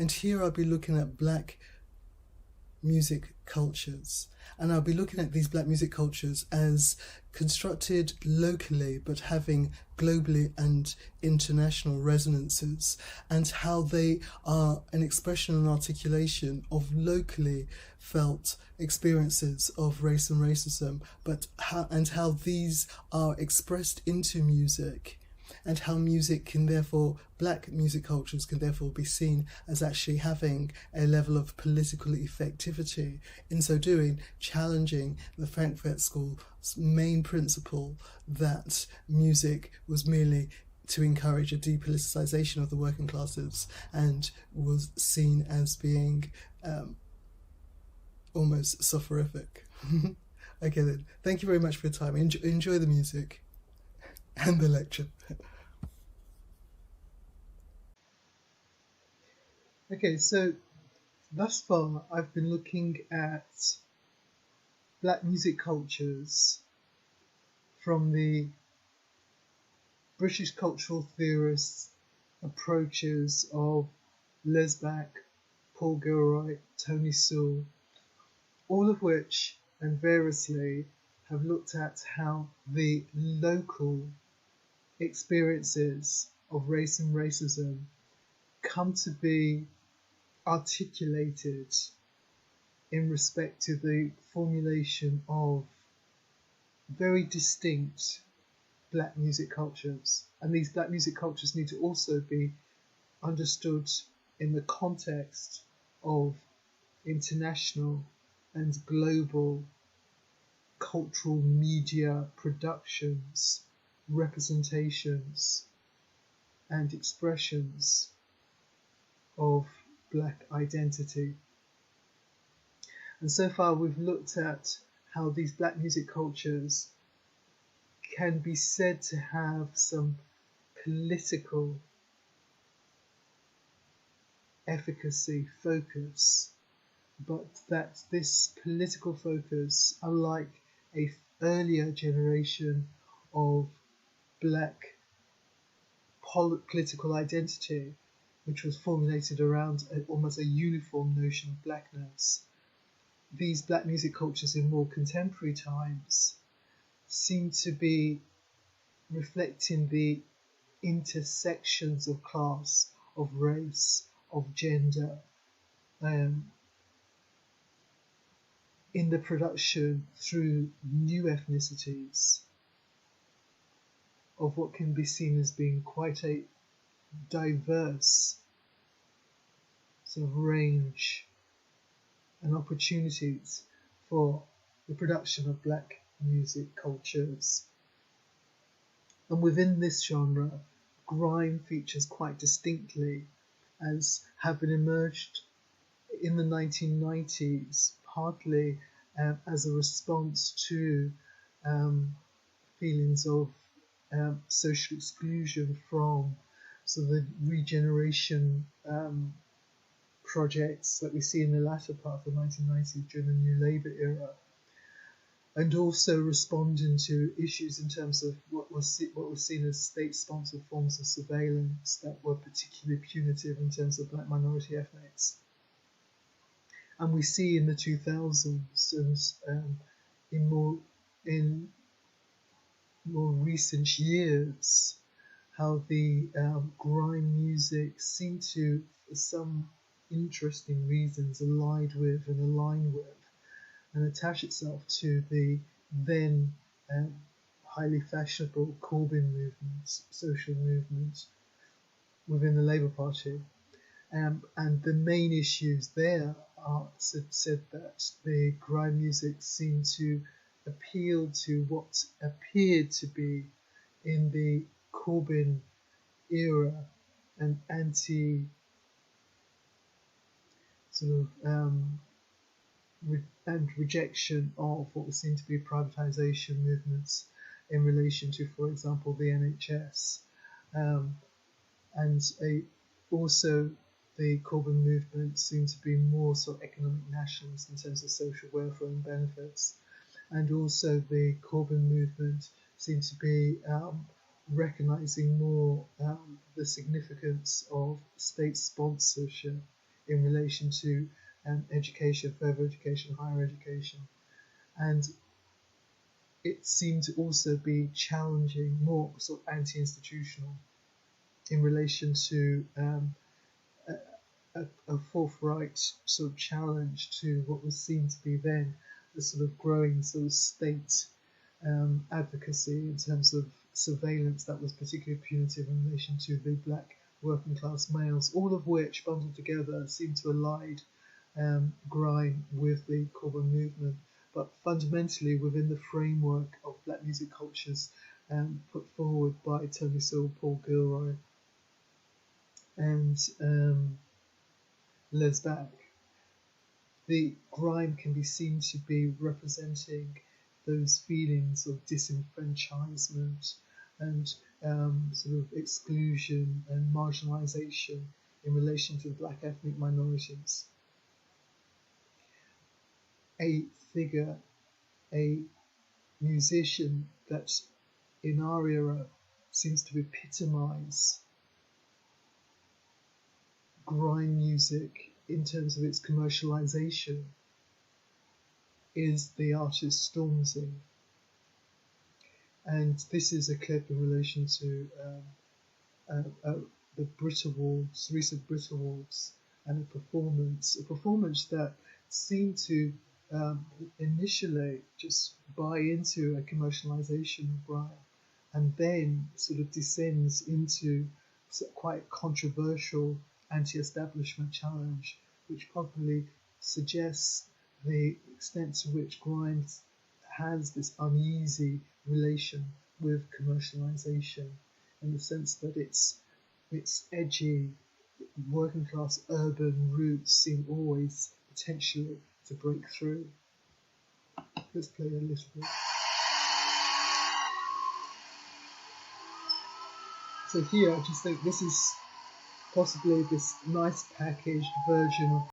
And here I'll be looking at black music cultures. And I'll be looking at these black music cultures as constructed locally but having globally and international resonances, and how they are an expression and articulation of locally felt experiences of race and racism, but how these are expressed into music, and how music can therefore, black music cultures can therefore be seen as actually having a level of political effectivity, in so doing challenging the Frankfurt School's main principle that music was merely to encourage a depoliticization of the working classes, and was seen as being almost soporific. Okay then, thank you very much for your time. Enjoy the music and the lecture. Okay, so thus far I've been looking at black music cultures from the British cultural theorists' approaches of Les Back, Paul Gilroy, Tony Sewell, all of which and variously have looked at how the local experiences of race and racism come to be articulated in respect to the formulation of very distinct black music cultures. And these black music cultures need to also be understood in the context of international and global cultural media productions, representations, and expressions of black identity. And so far we've looked at how these black music cultures can be said to have some political efficacy, focus, but that this political focus, unlike a earlier generation of black political identity, which was formulated around almost a uniform notion of blackness, these black music cultures in more contemporary times seem to be reflecting the intersections of class, of race, of gender, in the production through new ethnicities of what can be seen as being quite a diverse sort of range and opportunities for the production of black music cultures. And within this genre, grime features quite distinctly, as having emerged in the 1990s, partly as a response to feelings of social exclusion from so the regeneration projects that we see in the latter part of the 1990s during the New Labour era, and also responding to issues in terms of what was seen as state-sponsored forms of surveillance that were particularly punitive in terms of black minority ethnics. And we see in the 2000s and in more recent years how the grime music seemed to, for some interesting reasons, align with and attach itself to the then highly fashionable Corbyn movement, social movement within the Labour Party. And the main issues there are said that the grime music seemed to appeal to what appeared to be in the Corbyn era an anti sort of and rejection of what was seen to be privatisation movements in relation to, for example, the NHS, and also the Corbyn movement seemed to be more sort of economic nationalist in terms of social welfare and benefits, and also the Corbyn movement seemed to be recognising more the significance of state sponsorship in relation to education, further education, higher education. And it seemed to also be challenging, more sort of anti-institutional, in relation to a forthright sort of challenge to what was seen to be then the sort of growing sort of state advocacy in terms of surveillance that was particularly punitive in relation to the black working class males, all of which bundled together seemed to allied grime with the Corbyn movement, but fundamentally within the framework of black music cultures put forward by Tony Sewell, Paul Gilroy, and Les Back. The grime can be seen to be representing those feelings of disenfranchisement and sort of exclusion and marginalisation in relation to black ethnic minorities. A figure, a musician that in our era seems to epitomise grime music in terms of its commercialisation is the artist Stormzy. And this is a clip in relation to the Brit Awards, recent Brit Awards, and a performance that seemed to initially just buy into a commercialisation of grime, and then sort of descends into quite controversial anti-establishment challenge, which probably suggests the extent to which grime has this uneasy relation with commercialisation, in the sense that its edgy working class urban roots seem always potentially to break through. Let's play a little bit. So here I just think this is possibly this nice packaged version of